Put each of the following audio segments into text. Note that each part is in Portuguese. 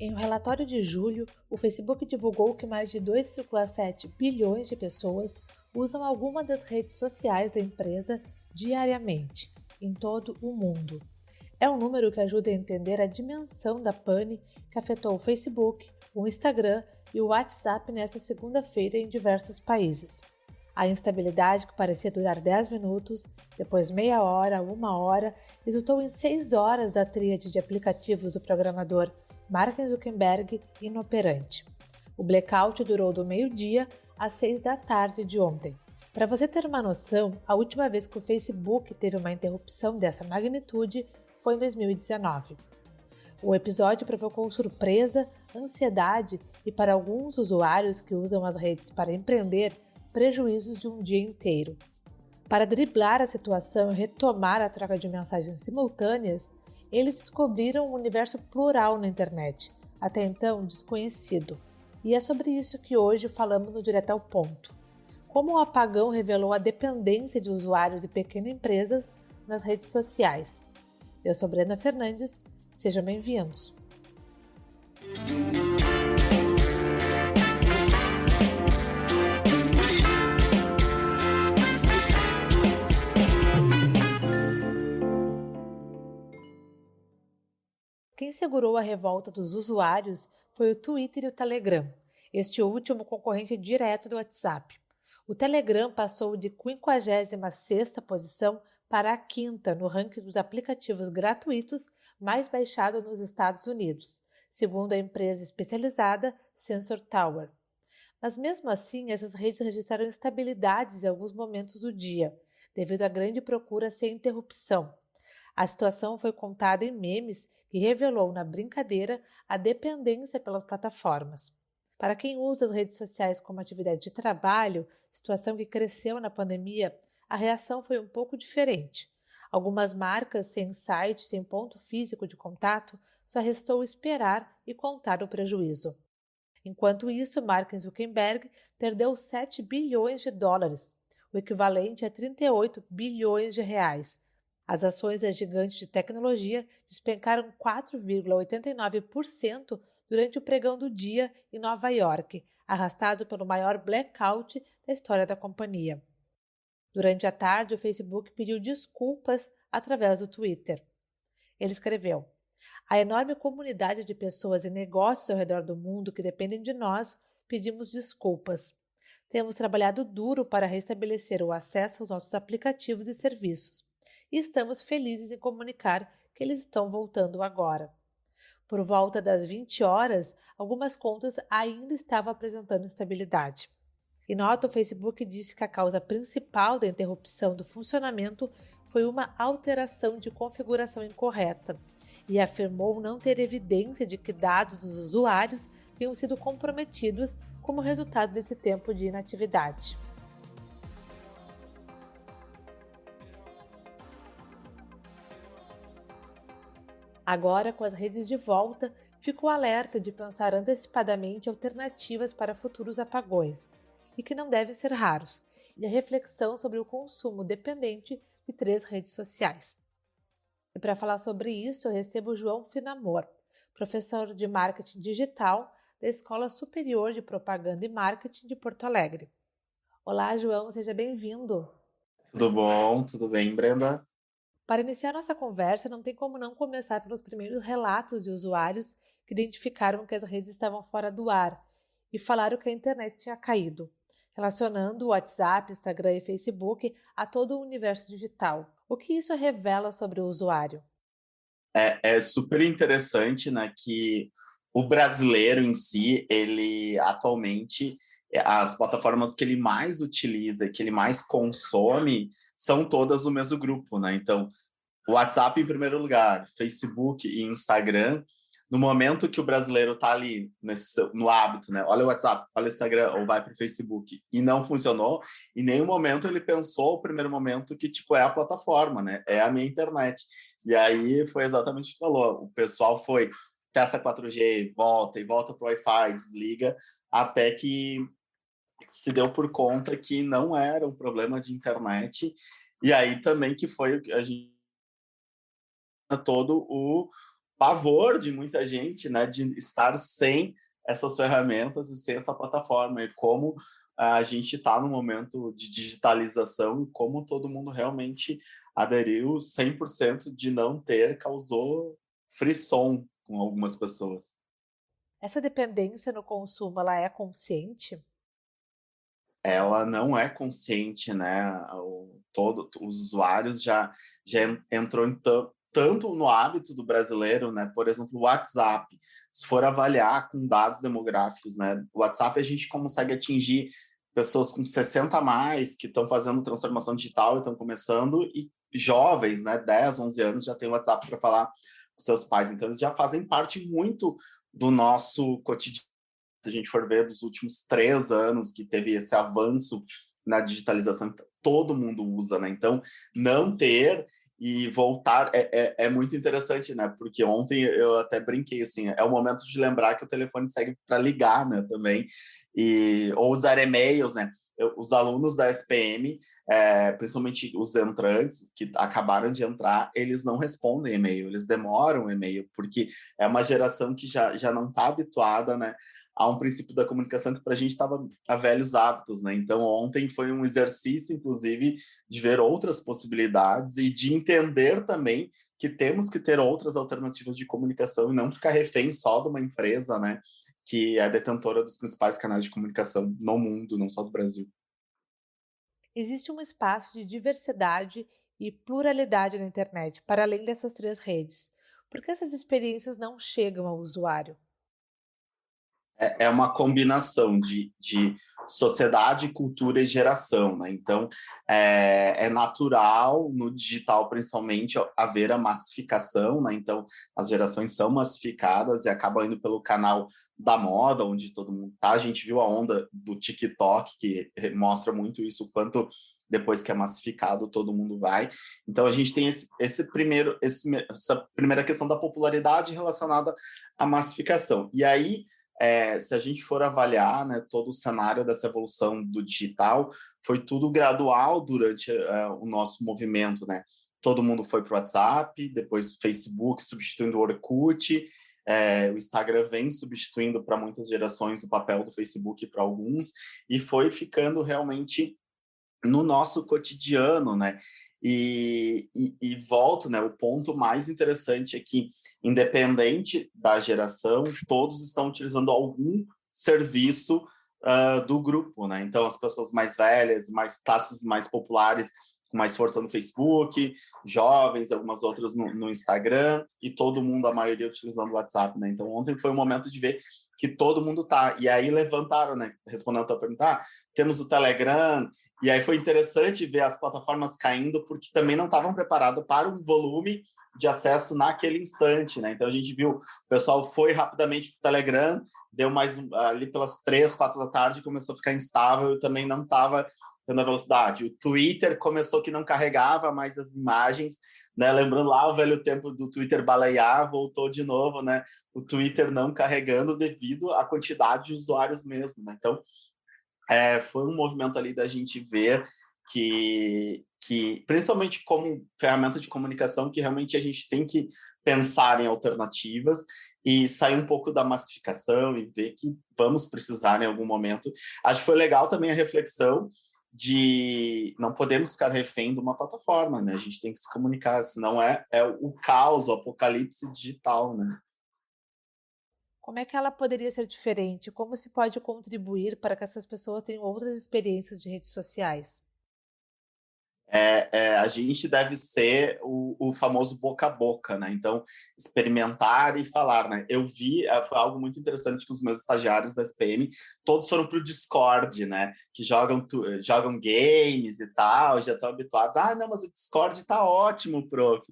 Em um relatório de julho, o Facebook divulgou que mais de 2,7 bilhões de pessoas usam alguma das redes sociais da empresa diariamente, em todo o mundo. É um número que ajuda a entender a dimensão da pane que afetou o Facebook, o Instagram e o WhatsApp nesta segunda-feira em diversos países. A instabilidade, que parecia durar 10 minutos, depois meia hora, 1 hora, resultou em 6 horas da tríade de aplicativos do programador Mark Zuckerberg inoperante. O blackout durou do meio-dia às 6 da tarde de ontem. Para você ter uma noção, a última vez que o Facebook teve uma interrupção dessa magnitude foi em 2019. O episódio provocou surpresa, ansiedade e, para alguns usuários que usam as redes para empreender, prejuízos de um dia inteiro. Para driblar a situação e retomar a troca de mensagens simultâneas, eles descobriram um universo plural na internet, até então desconhecido. E é sobre isso que hoje falamos no Direto ao Ponto. Como o apagão revelou a dependência de usuários e pequenas empresas nas redes sociais. Eu sou Brenda Fernandes, sejam bem-vindos. Quem segurou a revolta dos usuários foi o Twitter e o Telegram, este último concorrente direto do WhatsApp. O Telegram passou de 56ª posição para a 5ª no ranking dos aplicativos gratuitos mais baixados nos Estados Unidos, segundo a empresa especializada Sensor Tower. Mas mesmo assim, essas redes registraram instabilidades em alguns momentos do dia, devido à grande procura sem interrupção. A situação foi contada em memes que revelou na brincadeira a dependência pelas plataformas. Para quem usa as redes sociais como atividade de trabalho, situação que cresceu na pandemia, a reação foi um pouco diferente. Algumas marcas sem site, sem ponto físico de contato, só restou esperar e contar o prejuízo. Enquanto isso, Mark Zuckerberg perdeu 7 bilhões de dólares, o equivalente a 38 bilhões de reais. As ações da gigante de tecnologia despencaram 4,89% durante o pregão do dia em Nova York, arrastado pelo maior blackout da história da companhia. Durante a tarde, o Facebook pediu desculpas através do Twitter. Ele escreveu: "A enorme comunidade de pessoas e negócios ao redor do mundo que dependem de nós, pedimos desculpas. Temos trabalhado duro para restabelecer o acesso aos nossos aplicativos e serviços. E estamos felizes em comunicar que eles estão voltando agora." Por volta das 20 horas, algumas contas ainda estavam apresentando instabilidade. Em nota, o Facebook disse que a causa principal da interrupção do funcionamento foi uma alteração de configuração incorreta e afirmou não ter evidência de que dados dos usuários tenham sido comprometidos como resultado desse tempo de inatividade. Agora, com as redes de volta, fica o alerta de pensar antecipadamente alternativas para futuros apagões, e que não devem ser raros, e a reflexão sobre o consumo dependente de 3 redes sociais. E para falar sobre isso, eu recebo o João Finamor, professor de Marketing Digital da Escola Superior de Propaganda e Marketing de Porto Alegre. Olá, João, seja bem-vindo. Tudo bom? Tudo bem, Brenda? Para iniciar nossa conversa, não tem como não começar pelos primeiros relatos de usuários que identificaram que as redes estavam fora do ar e falaram que a internet tinha caído, relacionando o WhatsApp, Instagram e Facebook a todo o universo digital. O que isso revela sobre o usuário? É super interessante, né, que o brasileiro em si, ele atualmente, as plataformas que ele mais utiliza, que ele mais consome, são todas do mesmo grupo, né? Então, o WhatsApp em primeiro lugar, Facebook e Instagram. No momento que o brasileiro está ali no hábito, né? Olha o WhatsApp, olha o Instagram, ou vai para o Facebook, e não funcionou, em nenhum momento ele pensou, o primeiro momento, que tipo, é a plataforma, né? É a minha internet. E aí foi exatamente o que tu falou, o pessoal foi, testa 4G, volta, e volta para o Wi-Fi, desliga, até que se deu por conta que não era um problema de internet, e aí também que foi o que a gente todo pavor de muita gente, né, de estar sem essas ferramentas e sem essa plataforma. E como a gente está no momento de digitalização e como todo mundo realmente aderiu 100% de não ter, causou frisson com algumas pessoas. Essa dependência no consumo, ela é consciente? Ela não é consciente, né? Os usuários já entrou em tanto no hábito do brasileiro, né? Por exemplo, o WhatsApp. Se for avaliar com dados demográficos, né? O WhatsApp a gente consegue atingir pessoas com 60 a mais que estão fazendo transformação digital e estão começando, e jovens, né? 10, 11 anos já tem o WhatsApp para falar com seus pais. Então, eles já fazem parte muito do nosso cotidiano. Se a gente for ver dos últimos 3 anos que teve esse avanço na digitalização, todo mundo usa, né? Então, não ter e voltar é muito interessante, né? Porque ontem eu até brinquei, assim, é o momento de lembrar que o telefone serve para ligar, né? Também, ou usar e-mails, né? Os alunos da SPM, principalmente os entrantes que acabaram de entrar, eles não respondem e-mail, eles demoram e-mail, porque é uma geração que já não está habituada, né, a um princípio da comunicação que para a gente estava a velhos hábitos, né? Então, ontem foi um exercício, inclusive, de ver outras possibilidades e de entender também que temos que ter outras alternativas de comunicação e não ficar refém só de uma empresa, né, que é detentora dos principais canais de comunicação no mundo, não só do Brasil. Existe um espaço de diversidade e pluralidade na internet, para além dessas três redes. Por que essas experiências não chegam ao usuário? É uma combinação de sociedade, cultura e geração, né? Então, é natural no digital, principalmente, haver a massificação, né? Então, as gerações são massificadas e acabam indo pelo canal da moda, onde todo mundo tá. A gente viu a onda do TikTok, que mostra muito isso, o quanto depois que é massificado, todo mundo vai. Então, a gente tem essa primeira questão da popularidade relacionada à massificação. E aí, se a gente for avaliar, né, todo o cenário dessa evolução do digital, foi tudo gradual durante o nosso movimento, né? Todo mundo foi para o WhatsApp, depois o Facebook substituindo o Orkut, o Instagram vem substituindo para muitas gerações o papel do Facebook para alguns, e foi ficando realmente no nosso cotidiano, né? E volto, né? O ponto mais interessante é que, independente da geração, todos estão utilizando algum serviço do grupo, né? Então, as pessoas mais velhas, mais classes mais populares, com mais força no Facebook, jovens, algumas outras no Instagram, e todo mundo, a maioria, utilizando o WhatsApp, né? Então, ontem foi um momento de ver que todo mundo tá. E aí levantaram, né? Respondendo a tua pergunta, temos o Telegram, e aí foi interessante ver as plataformas caindo, porque também não estavam preparados para um volume de acesso naquele instante, né? Então a gente viu, o pessoal foi rapidamente para o Telegram, deu mais ali pelas 3, 4 da tarde, começou a ficar instável e também não estava tendo a velocidade. O Twitter começou que não carregava mais as imagens, né? Lembrando lá o velho tempo do Twitter balear, voltou de novo, né? O Twitter não carregando devido à quantidade de usuários mesmo, né? Então, foi um movimento ali da gente ver que, principalmente como ferramenta de comunicação, que realmente a gente tem que pensar em alternativas e sair um pouco da massificação e ver que vamos precisar em algum momento. Acho que foi legal também a reflexão de não podemos ficar refém de uma plataforma, né? A gente tem que se comunicar, senão é o caos, o apocalipse digital, né? Como é que ela poderia ser diferente? Como se pode contribuir para que essas pessoas tenham outras experiências de redes sociais? A gente deve ser o famoso boca a boca, né? Então, experimentar e falar, né? Eu vi, foi algo muito interessante que os meus estagiários da SPM, todos foram para o Discord, né? Que jogam games e tal, já estão habituados. Ah, não, mas o Discord tá ótimo, prof.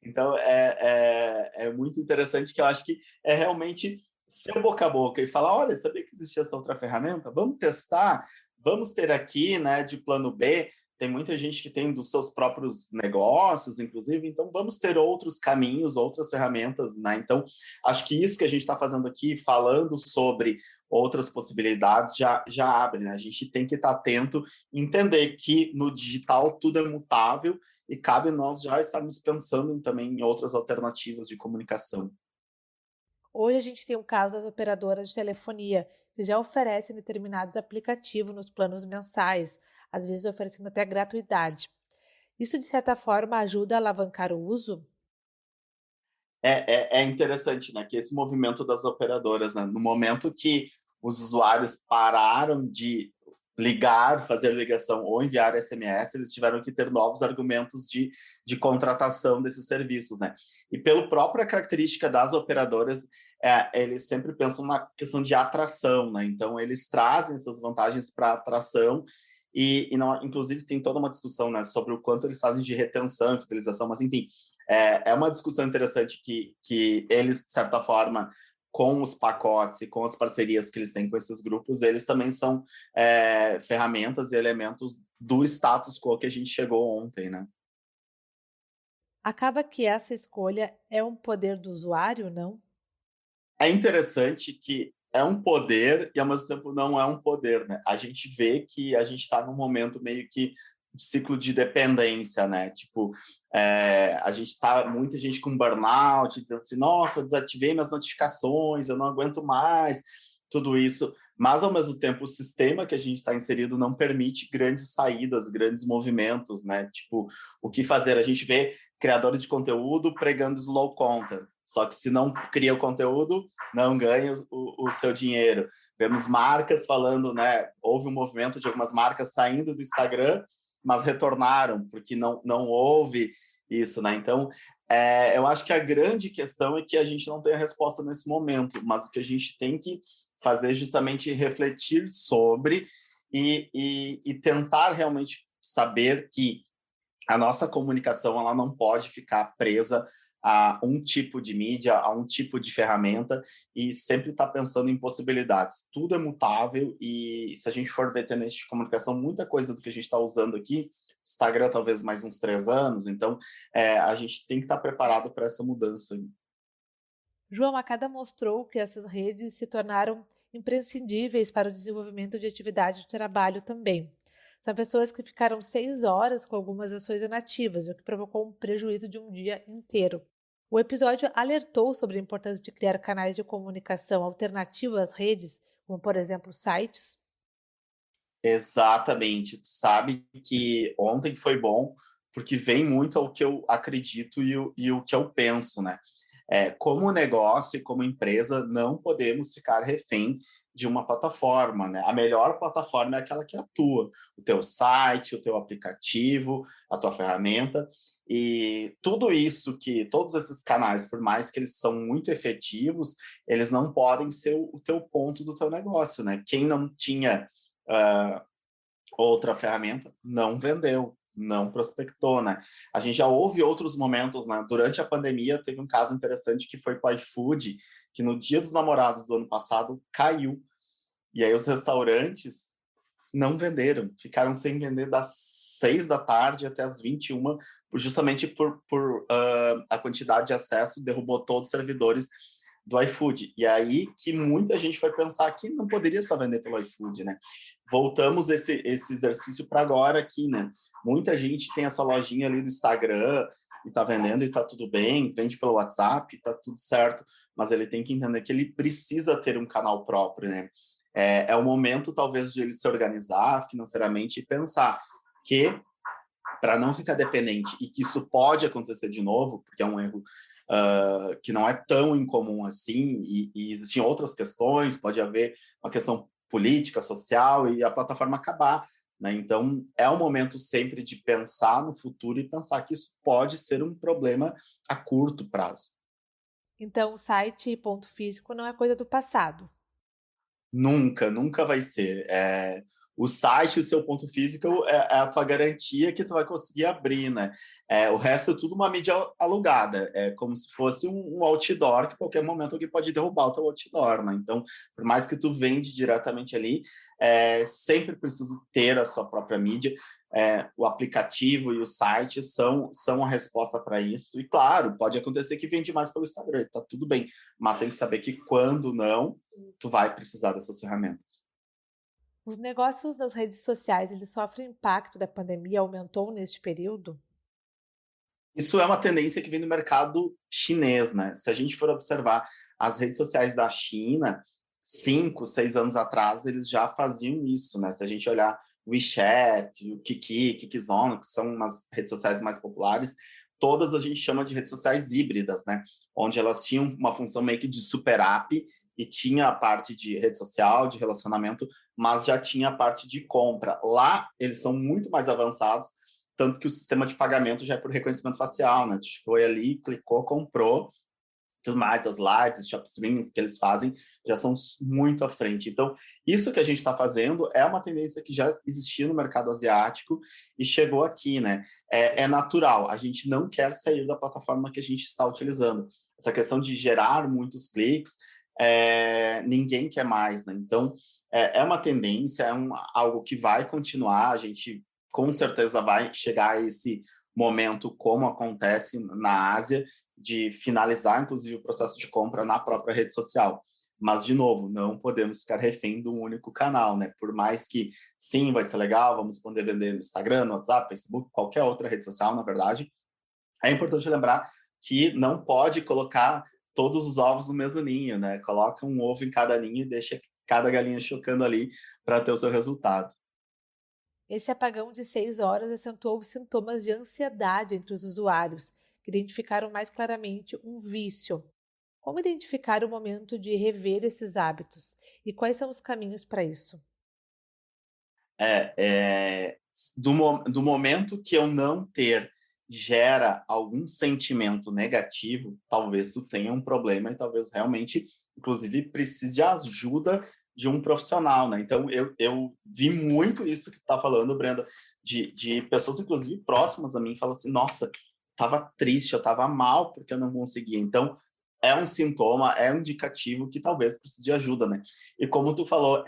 Então, é muito interessante, que eu acho que é realmente ser o boca a boca e falar, olha, sabia que existia essa outra ferramenta? Vamos testar? Vamos ter aqui, né, de plano B. Tem muita gente que tem dos seus próprios negócios, inclusive, então vamos ter outros caminhos, outras ferramentas, né? Então, acho que isso que a gente está fazendo aqui, falando sobre outras possibilidades, já abre, né? A gente tem que estar atento e entender que no digital tudo é mutável e cabe nós já estarmos pensando também em outras alternativas de comunicação. Hoje a gente tem o caso das operadoras de telefonia, que já oferecem determinados aplicativos nos planos mensais, às vezes oferecendo até gratuidade. Isso, de certa forma, ajuda a alavancar o uso? É interessante, né, que esse movimento das operadoras, né, no momento que os usuários pararam de ligar, fazer ligação ou enviar SMS, eles tiveram que ter novos argumentos de contratação desses serviços, né? E pela própria característica das operadoras, eles sempre pensam na questão de atração, né? Então, eles trazem essas vantagens para atração e não, inclusive tem toda uma discussão, né, sobre o quanto eles fazem de retenção e fidelização, mas enfim, é uma discussão interessante que eles, de certa forma, com os pacotes e com as parcerias que eles têm com esses grupos, eles também são ferramentas e elementos do status quo que a gente chegou ontem, né? Acaba que essa escolha é um poder do usuário, não? É interessante que é um poder e, ao mesmo tempo, não é um poder, né? A gente vê que a gente está num momento meio que de ciclo de dependência, né? Tipo, a gente tá, muita gente com burnout, dizendo assim, nossa, desativei minhas notificações, eu não aguento mais, tudo isso. Mas, ao mesmo tempo, o sistema que a gente está inserido não permite grandes saídas, grandes movimentos, né? Tipo, o que fazer? A gente vê criadores de conteúdo pregando slow content. Só que se não cria o conteúdo, não ganha o seu dinheiro. Vemos marcas falando, né? Houve um movimento de algumas marcas saindo do Instagram, mas retornaram, porque não houve isso, né? Então, eu acho que a grande questão é que a gente não tem a resposta nesse momento, mas o que a gente tem que fazer é justamente refletir sobre e tentar realmente saber que a nossa comunicação ela não pode ficar presa a um tipo de mídia, a um tipo de ferramenta e sempre estar pensando em possibilidades. Tudo é mutável e se a gente for ver tendência de comunicação, muita coisa do que a gente está usando aqui, Instagram talvez mais uns 3 anos, então a gente tem que estar preparado para essa mudança. João Macada mostrou que essas redes se tornaram imprescindíveis para o desenvolvimento de atividade de trabalho também. São pessoas que ficaram 6 horas com algumas ações inativas, o que provocou um prejuízo de um dia inteiro. O episódio alertou sobre a importância de criar canais de comunicação alternativos às redes, como por exemplo sites. Exatamente. Tu sabe que ontem foi bom porque vem muito ao que eu acredito e o que eu penso, né? Como negócio e como empresa, não podemos ficar refém de uma plataforma, né? A melhor plataforma é aquela que atua, o teu site, o teu aplicativo, a tua ferramenta e tudo isso que todos esses canais, por mais que eles são muito efetivos, eles não podem ser o teu ponto do teu negócio, né? Quem não tinha uh, outra ferramenta não vendeu, não prospectou, né? A gente já houve outros momentos, né? Durante a pandemia, teve um caso interessante que foi com o iFood, que no Dia dos Namorados do ano passado caiu. E aí os restaurantes não venderam, ficaram sem vender das 6 da tarde até as 21, justamente por a quantidade de acesso derrubou todos os servidores do iFood. E aí que muita gente foi pensar que não poderia só vender pelo iFood, né? Voltamos esse exercício para agora aqui, né? Muita gente tem essa lojinha ali do Instagram e tá vendendo e tá tudo bem, vende pelo WhatsApp, tá tudo certo, mas ele tem que entender que ele precisa ter um canal próprio, né? É o momento, talvez, de ele se organizar financeiramente e pensar que, para não ficar dependente, e que isso pode acontecer de novo, porque é um erro que não é tão incomum assim, e existem outras questões, pode haver uma questão política, social, e a plataforma acabar. Né? Então, é um momento sempre de pensar no futuro e pensar que isso pode ser um problema a curto prazo. Então, o site e ponto físico não é coisa do passado. Nunca, nunca vai ser. O site, o seu ponto físico, é a tua garantia que tu vai conseguir abrir, né? O resto é tudo uma mídia alugada. É como se fosse um outdoor, que a qualquer momento alguém pode derrubar o teu outdoor, né? Então, por mais que tu vende diretamente ali, sempre preciso ter a sua própria mídia. O aplicativo e o site são a resposta para isso. E, claro, pode acontecer que vende mais pelo Instagram, tá tudo bem. Mas tem que saber que quando não, tu vai precisar dessas ferramentas. Os negócios nas redes sociais, eles sofrem impacto da pandemia, aumentou neste período? Isso é uma tendência que vem do mercado chinês, né? Se a gente for observar as redes sociais da China, 5, 6 anos atrás, eles já faziam isso, né? Se a gente olhar o WeChat, o Kiki, Kikizone, que são umas redes sociais mais populares, todas a gente chama de redes sociais híbridas, né? Onde elas tinham uma função meio que de super app e tinha a parte de rede social, de relacionamento, mas já tinha a parte de compra. Lá, eles são muito mais avançados, tanto que o sistema de pagamento já é por reconhecimento facial, né? A gente foi ali, clicou, comprou, tudo mais, as lives, shop streamings que eles fazem já são muito à frente. Então, isso que a gente está fazendo é uma tendência que já existia no mercado asiático e chegou aqui, né? É natural, a gente não quer sair da plataforma que a gente está utilizando. Essa questão de gerar muitos cliques, ninguém quer mais, né? Então, é uma tendência, algo que vai continuar, a gente com certeza vai chegar a esse momento, como acontece na Ásia, de finalizar, inclusive, o processo de compra na própria rede social. Mas, de novo, não podemos ficar refém de um único canal, né? Por mais que, sim, vai ser legal, vamos poder vender no Instagram, no WhatsApp, Facebook, qualquer outra rede social, na verdade, é importante lembrar que não pode colocar todos os ovos no mesmo ninho, né? Coloca um ovo em cada ninho e deixa cada galinha chocando ali para ter o seu resultado. Esse apagão de 6 horas acentuou os sintomas de ansiedade entre os usuários, que identificaram mais claramente um vício. Como identificar o momento de rever esses hábitos e quais são os caminhos para isso? É, é, do momento que eu não ter gera algum sentimento negativo, talvez tu tenha um problema e talvez realmente, inclusive, precise de ajuda de um profissional, né? Então, eu vi muito isso que tu tá falando, Brenda, de pessoas, inclusive, próximas a mim, falam assim, nossa, tava triste, eu tava mal porque eu não conseguia. Então, é um sintoma, é um indicativo que talvez precise de ajuda, né? E como tu falou,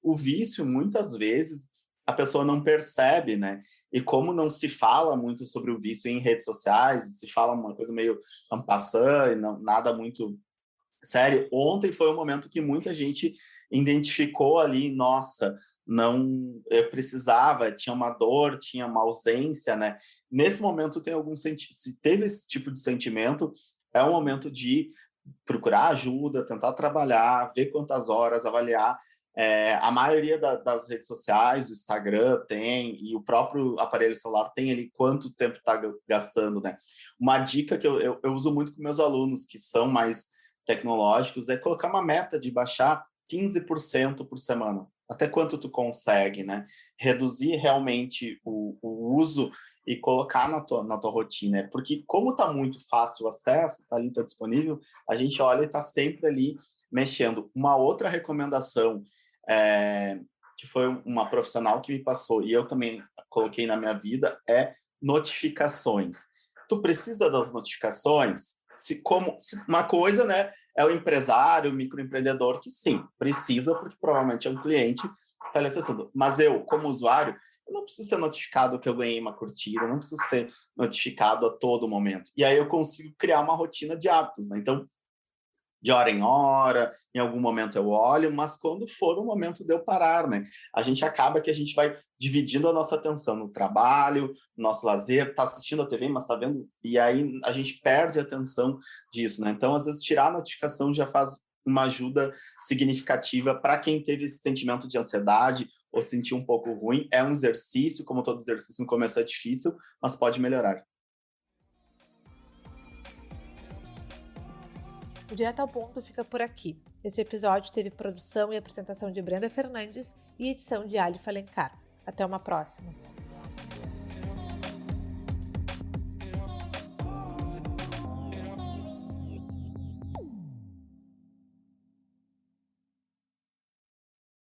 o vício, muitas vezes, a pessoa não percebe, né? E como não se fala muito sobre o vício em redes sociais, se fala uma coisa meio en passant e não, nada muito sério. Ontem foi um momento que muita gente identificou ali, nossa, não, eu precisava, tinha uma dor, tinha uma ausência, né? Nesse momento tem algum se teve esse tipo de sentimento, é um momento de procurar ajuda, tentar trabalhar, ver quantas horas, avaliar. A maioria das redes sociais, o Instagram tem, e o próprio aparelho celular tem ali quanto tempo está gastando, né? Uma dica que eu uso muito com meus alunos, que são mais tecnológicos, é colocar uma meta de baixar 15% por semana. Até quanto tu consegue, né? Reduzir realmente o uso e colocar na tua rotina. Porque como está muito fácil o acesso, está ali, está disponível, a gente olha e está sempre ali mexendo. Uma outra recomendação que foi uma profissional que me passou e eu também coloquei na minha vida é notificações. Tu precisa das notificações? Se uma coisa, né, é o empresário, o microempreendedor que sim, precisa porque provavelmente é um cliente que está ali acessando. Mas eu, como usuário, eu não preciso ser notificado que eu ganhei uma curtida, eu não preciso ser notificado a todo momento. E aí eu consigo criar uma rotina de hábitos, né? Então, de hora em hora, em algum momento eu olho, mas quando for o momento de eu parar, né? A gente acaba que a gente vai dividindo a nossa atenção no trabalho, no nosso lazer, tá assistindo a TV, mas tá vendo, e aí a gente perde a atenção disso, né? Então, às vezes, tirar a notificação já faz uma ajuda significativa para quem teve esse sentimento de ansiedade ou sentir um pouco ruim. É um exercício, como todo exercício no começo é difícil, mas pode melhorar. O Direto ao Ponto fica por aqui. Este episódio teve produção e apresentação de Brenda Fernandes e edição de Ali Falencar. Até uma próxima.